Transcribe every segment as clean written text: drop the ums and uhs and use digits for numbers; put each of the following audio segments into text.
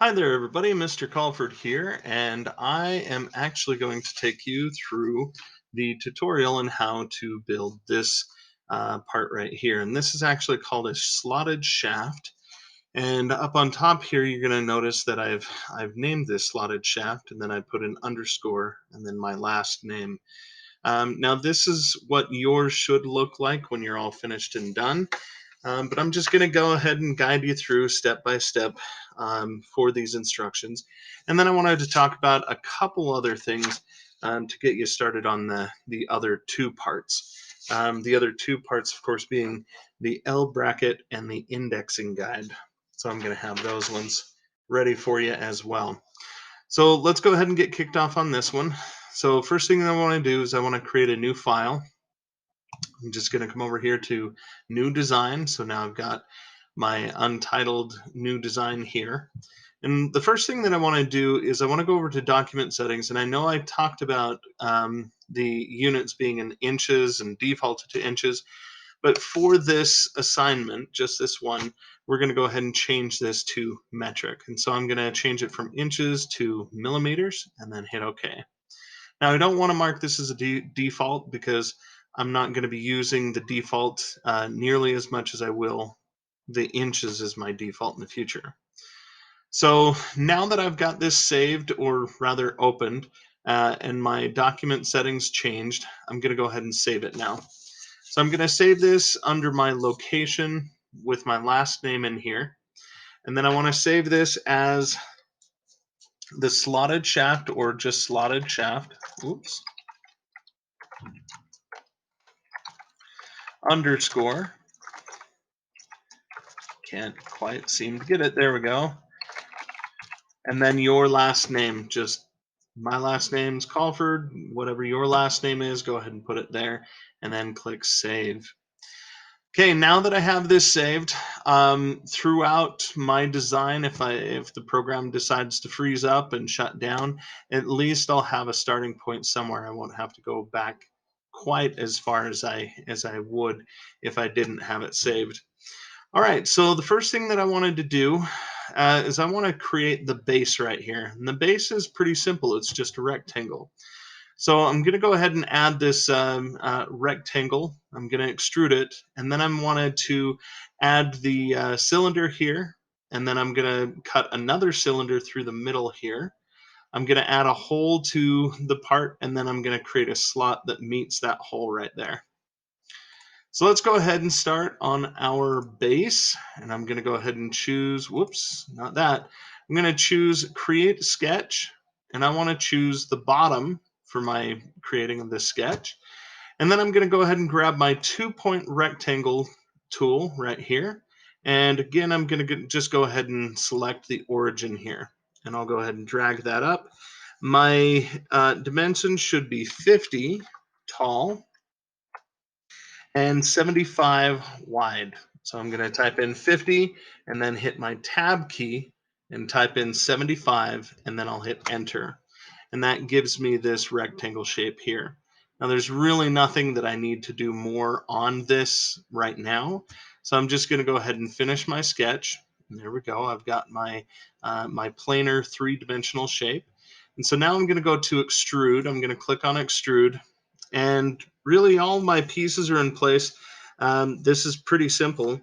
Hi there, everybody. Mr. Colford here, and I am actually going to take you through the tutorial on how to build this part right here. And this is actually called a slotted shaft. And up on top here, you're going to notice that I've named this slotted shaft, and then I put an underscore and then my last name. Now, this is what yours should look like when you're all finished and done. But I'm just going to go ahead and guide you through step by step for these instructions. And then I wanted to talk about a couple other things to get you started on the other two parts. The other two parts, of course, being the L bracket and the indexing guide. So I'm going to have those ones ready for you as well. So let's go ahead and get kicked off on this one. So first thing I want to do is I want to create a new file. I'm just going to come over here to new design. So now I've got my untitled new design here. And the first thing that I want to do is I want to go over to document settings. And I know I talked about the units being in inches and defaulted to inches. But for this assignment, just this one, we're going to go ahead and change this to metric. And so I'm going to change it from inches to millimeters and then hit OK. Now, I don't want to mark this as a default because I'm not going to be using the default nearly as much as I will the inches as my default in the future. So now that I've got this saved, or rather opened, and my document settings changed, I'm going to go ahead and save it now. So I'm going to save this under my location with my last name in here. And then I want to save this as the slotted shaft, or just slotted shaft. Oops. Underscore. Can't quite seem to get it. There we go. And then your last name, just my last name's Colford, whatever your last name is, go ahead and put it there and then click save. Okay, now that I have this saved, throughout my design, if the program decides to freeze up and shut down, at least I'll have a starting point somewhere. I won't have to go back quite as far as I would if I didn't have it saved. All right, so the first thing that I wanted to do is I want to create the base right here. And the base is pretty simple. It's just a rectangle. So I'm going to go ahead and add this rectangle. I'm going to extrude it. And then I wanted to add the cylinder here. And then I'm going to cut another cylinder through the middle here. I'm going to add a hole to the part. And then I'm going to create a slot that meets that hole right there. So let's go ahead and start on our base. And I'm going to go ahead and choose, whoops, not that. I'm going to choose create sketch. And I want to choose the bottom for my creating of this sketch. And then I'm going to go ahead and grab my 2-point rectangle tool right here. And again, I'm going to just go ahead and select the origin here. And I'll go ahead and drag that up. My dimensions should be 50 tall and 75 wide. So I'm going to type in 50 and then hit my tab key and type in 75, and then I'll hit enter. And that gives me this rectangle shape here. Now there's really nothing that I need to do more on this right now. So I'm just going to go ahead and finish my sketch. And there we go. I've got my my planar 3-dimensional shape. And so now I'm going to go to extrude. I'm going to click on extrude. And really all my pieces are in place. This is pretty simple.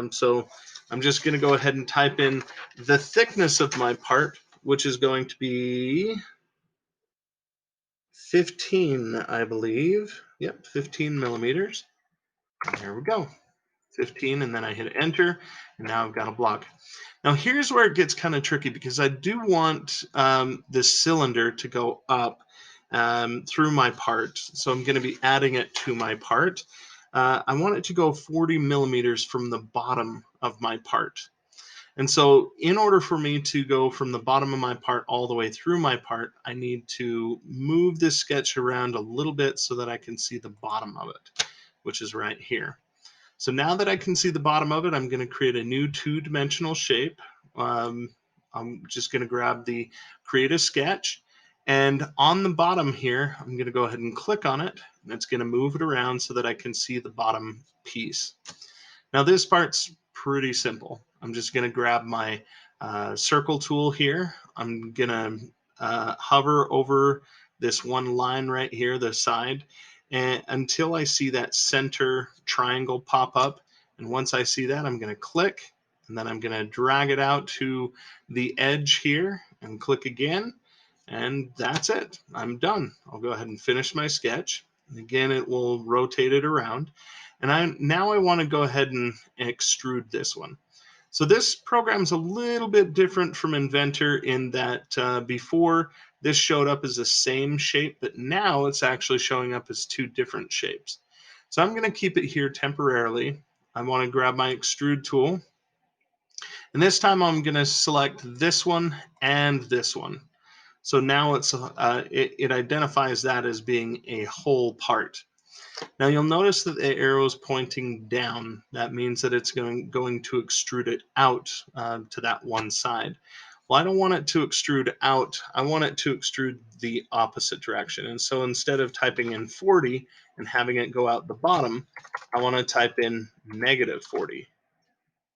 So I'm just going to go ahead and type in the thickness of my part, which is going to be 15, I believe. Yep, 15 millimeters. There we go. 15, and then I hit enter, and now I've got a block. Now here's where it gets kind of tricky, because I do want this cylinder to go up through my part. So I'm going to be adding it to my part. I want it to go 40 millimeters from the bottom of my part. And so in order for me to go from the bottom of my part all the way through my part, I need to move this sketch around a little bit so that I can see the bottom of it, which is right here. So now that I can see the bottom of it, I'm going to create a new 2-dimensional shape. I'm just going to grab the create a sketch. And on the bottom here, I'm going to go ahead and click on it. And it's going to move it around so that I can see the bottom piece. Now this part's pretty simple. I'm just going to grab my circle tool here. I'm gonna hover over this one line right here, the side, and until I see that center triangle pop up. And once I see that, I'm gonna click, and then I'm gonna drag it out to the edge here and click again. And that's it. I'm done. I'll go ahead and finish my sketch. And again, it will rotate it around. And now I want to go ahead and extrude this one. So this program's a little bit different from Inventor in that before this showed up as the same shape, but now it's actually showing up as two different shapes. So I'm going to keep it here temporarily. I want to grab my extrude tool. And this time I'm going to select this one and this one. So now it identifies that as being a whole part. Now you'll notice that the arrow is pointing down. That means that it's going to extrude it out to that one side. Well, I don't want it to extrude out. I want it to extrude the opposite direction. And so instead of typing in 40 and having it go out the bottom, I want to type in -40,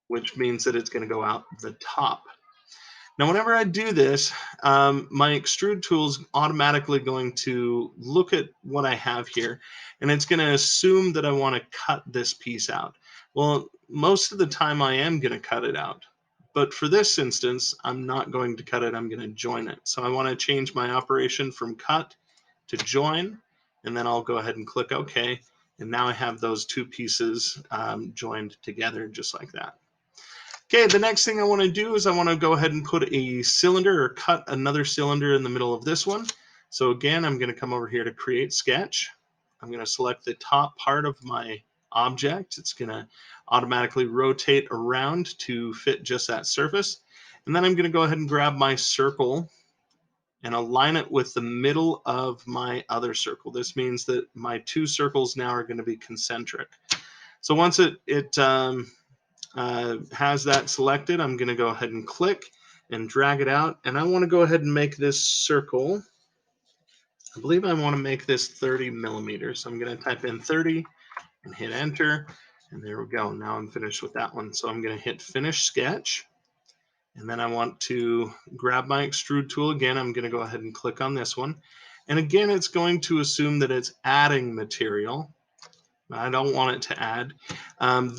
which means that it's going to go out the top. Now, whenever I do this, my extrude tool is automatically going to look at what I have here, and it's going to assume that I want to cut this piece out. Well, most of the time I am going to cut it out, but for this instance, I'm not going to cut it, I'm going to join it. So I want to change my operation from cut to join, and then I'll go ahead and click OK, and now I have those two pieces joined together just like that. Okay, the next thing I want to do is I want to go ahead and put a cylinder or cut another cylinder in the middle of this one. So again, I'm going to come over here to create sketch. I'm going to select the top part of my object. It's going to automatically rotate around to fit just that surface. And then I'm going to go ahead and grab my circle and align it with the middle of my other circle. This means that my two circles now are going to be concentric. So once it has that selected, I'm going to go ahead and click and drag it out. And I want to go ahead and make this circle. I believe I want to make this 30 millimeters. So I'm going to type in 30 and hit enter. And there we go. Now I'm finished with that one. So I'm going to hit finish sketch. And then I want to grab my extrude tool again. I'm going to go ahead and click on this one. And again, it's going to assume that it's adding material. I don't want it to add.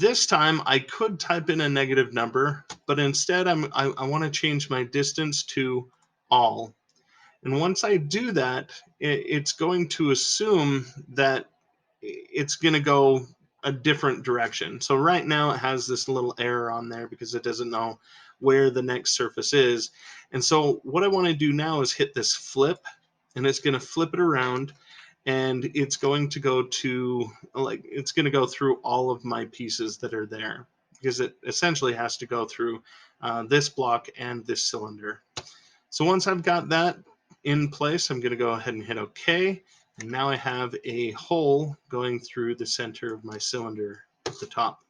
This time I could type in a negative number, but instead I want to change my distance to all. And once I do that, it's going to assume that it's going to go a different direction. So right now it has this little error on there because it doesn't know where the next surface is. And so what I want to do now is hit this flip, and it's going to flip it around, and it's going to go to it's going to go through all of my pieces that are there, because it essentially has to go through this block and this cylinder. So once I've got that in place, I'm going to go ahead and hit OK, and now I have a hole going through the center of my cylinder at the top.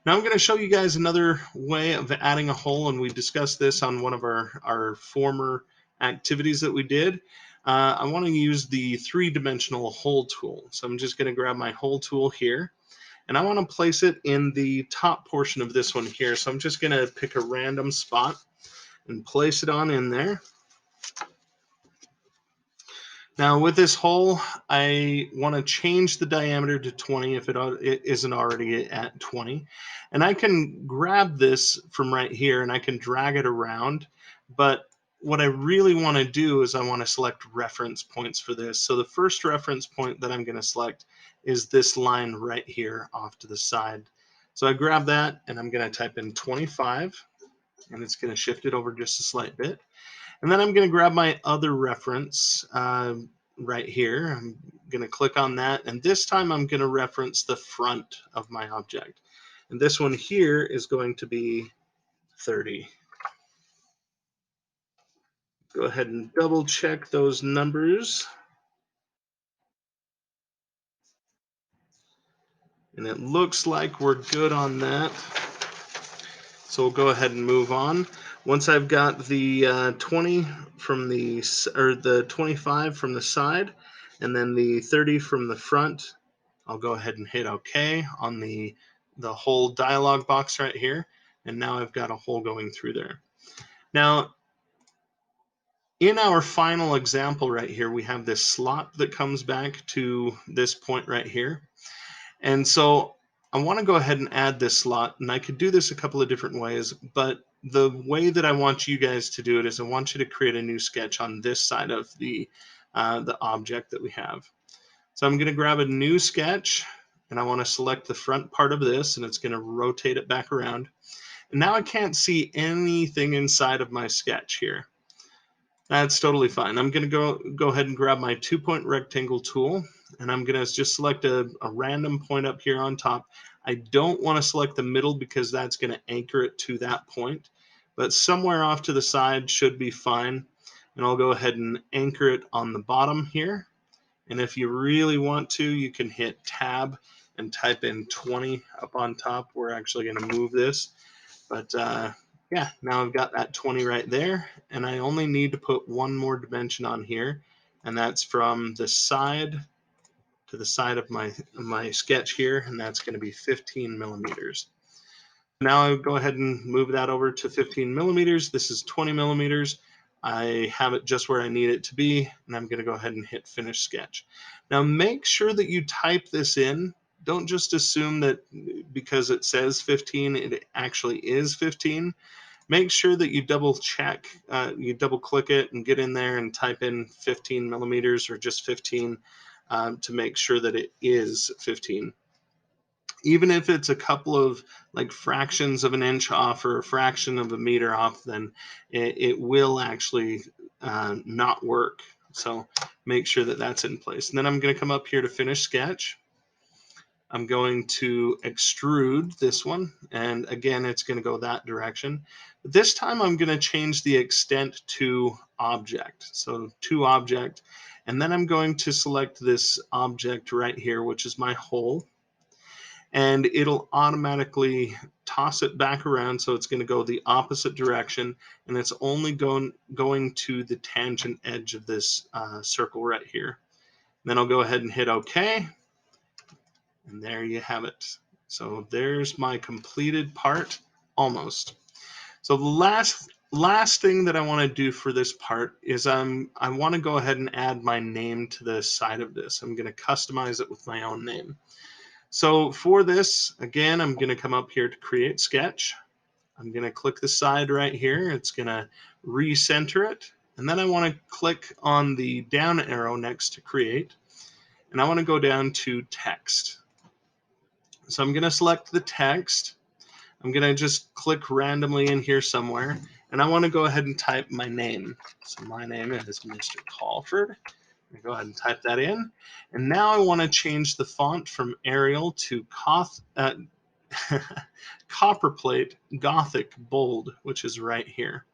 Now I'm going to show you guys another way of adding a hole, and we discussed this on one of our former activities that we did. I want to use the three-dimensional hole tool. So I'm just going to grab my hole tool here, and I want to place it in the top portion of this one here. So I'm just going to pick a random spot and place it on in there. Now with this hole, I want to change the diameter to 20 if it isn't already at 20. And I can grab this from right here and I can drag it around. But what I really want to do is I want to select reference points for this. So the first reference point that I'm going to select is this line right here off to the side. So I grab that and I'm going to type in 25, and it's going to shift it over just a slight bit. And then I'm going to grab my other reference right here. I'm going to click on that. And this time I'm going to reference the front of my object. And this one here is going to be 30. Go ahead and double check those numbers. And it looks like we're good on that. So we'll go ahead and move on. Once I've got the 20 from the 25 from the side, and then the 30 from the front, I'll go ahead and hit OK on the whole dialog box right here. And now I've got a hole going through there. Now, in our final example right here, we have this slot that comes back to this point right here. And so I want to go ahead and add this slot, and I could do this a couple of different ways, but the way that I want you guys to do it is I want you to create a new sketch on this side of the object that we have. So I'm going to grab a new sketch, and I want to select the front part of this, and it's going to rotate it back around. And now I can't see anything inside of my sketch here. That's totally fine. I'm going to go ahead and grab my 2-point rectangle tool, and I'm going to just select a random point up here on top. I don't want to select the middle because that's going to anchor it to that point, but somewhere off to the side should be fine. And I'll go ahead and anchor it on the bottom here. And if you really want to, you can hit Tab and type in 20 up on top. We're actually going to move this. But yeah, now I've got that 20 right there, and I only need to put one more dimension on here, and that's from the side to the side of my sketch here, and that's going to be 15 millimeters. Now I go ahead and move that over to 15 millimeters. This is 20 millimeters. I have it just where I need it to be, and I'm going to go ahead and hit Finish Sketch. Now make sure that you type this in. Don't just assume that because it says 15, it actually is 15. Make sure that you double check, you double click it and get in there and type in 15 millimeters or just 15 to make sure that it is 15. Even if it's a couple of like fractions of an inch off or a fraction of a meter off, then it will actually not work. So make sure that that's in place. And then I'm going to come up here to Finish Sketch. I'm going to extrude this one, and again, it's going to go that direction. But this time I'm going to change the extent to object, so to object, and then I'm going to select this object right here, which is my hole, and it'll automatically toss it back around, so it's going to go the opposite direction, and it's only going to the tangent edge of this circle right here. Then I'll go ahead and hit OK. And there you have it. So there's my completed part, almost. So the last thing that I want to do for this part is I want to go ahead and add my name to the side of this. I'm going to customize it with my own name. So for this, again, I'm going to come up here to Create Sketch. I'm going to click the side right here. It's going to recenter it. And then I want to click on the down arrow next to Create. And I want to go down to Text. So I'm going to select the text. I'm going to just click randomly in here somewhere, and I want to go ahead and type my name. So my name is Mr. Colford. Go ahead and type that in. And now I want to change the font from Arial to Copperplate Gothic Bold, which is right here.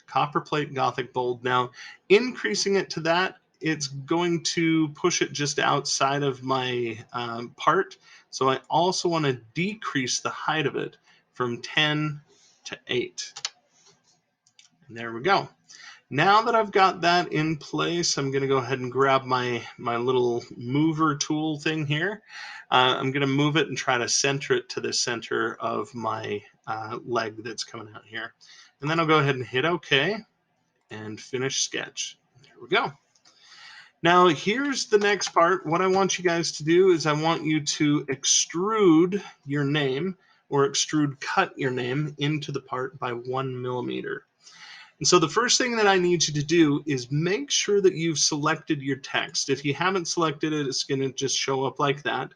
Copperplate Gothic Bold. Now, increasing it to that, it's going to push it just outside of my part. So I also want to decrease the height of it from 10 to 8. And there we go. Now that I've got that in place, I'm going to go ahead and grab my little mover tool thing here. I'm going to move it and try to center it to the center of my leg that's coming out here. And then I'll go ahead and hit OK and Finish Sketch. There we go. Now here's the next part. What I want you guys to do is I want you to extrude your name or extrude cut your name into the part by 1 millimeter. And so the first thing that I need you to do is make sure that you've selected your text. If you haven't selected it, it's going to just show up like that.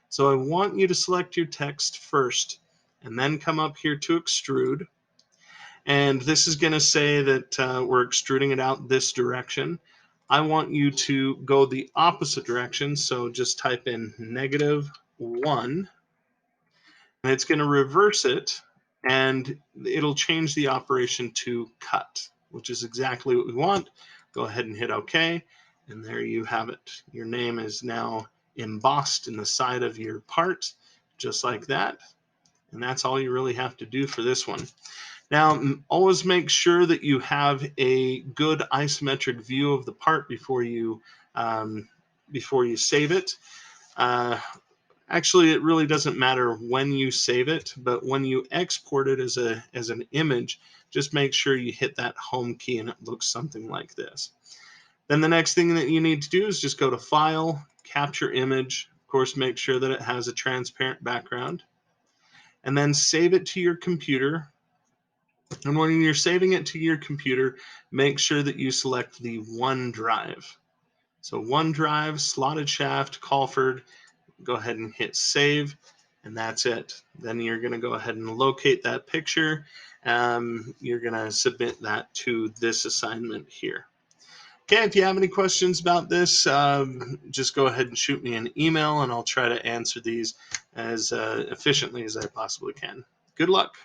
So I want you to select your text first and then come up here to extrude. And this is going to say that we're extruding it out this direction. I want you to go the opposite direction, so just type in -1, and it's going to reverse it, and it'll change the operation to cut, which is exactly what we want. Go ahead and hit OK, and there you have it. Your name is now embossed in the side of your part, just like that, and that's all you really have to do for this one. Now, always make sure that you have a good isometric view of the part before you save it. Actually, it really doesn't matter when you save it, but when you export it as an image, just make sure you hit that home key and it looks something like this. Then the next thing that you need to do is just go to File, Capture Image. Of course, make sure that it has a transparent background. And then save it to your computer. And when you're saving it to your computer, make sure that you select the OneDrive. So OneDrive, slotted shaft, Colford, go ahead and hit save, and that's it. Then you're going to go ahead and locate that picture. You're going to submit that to this assignment here. Okay, if you have any questions about this, just go ahead and shoot me an email, and I'll try to answer these as efficiently as I possibly can. Good luck.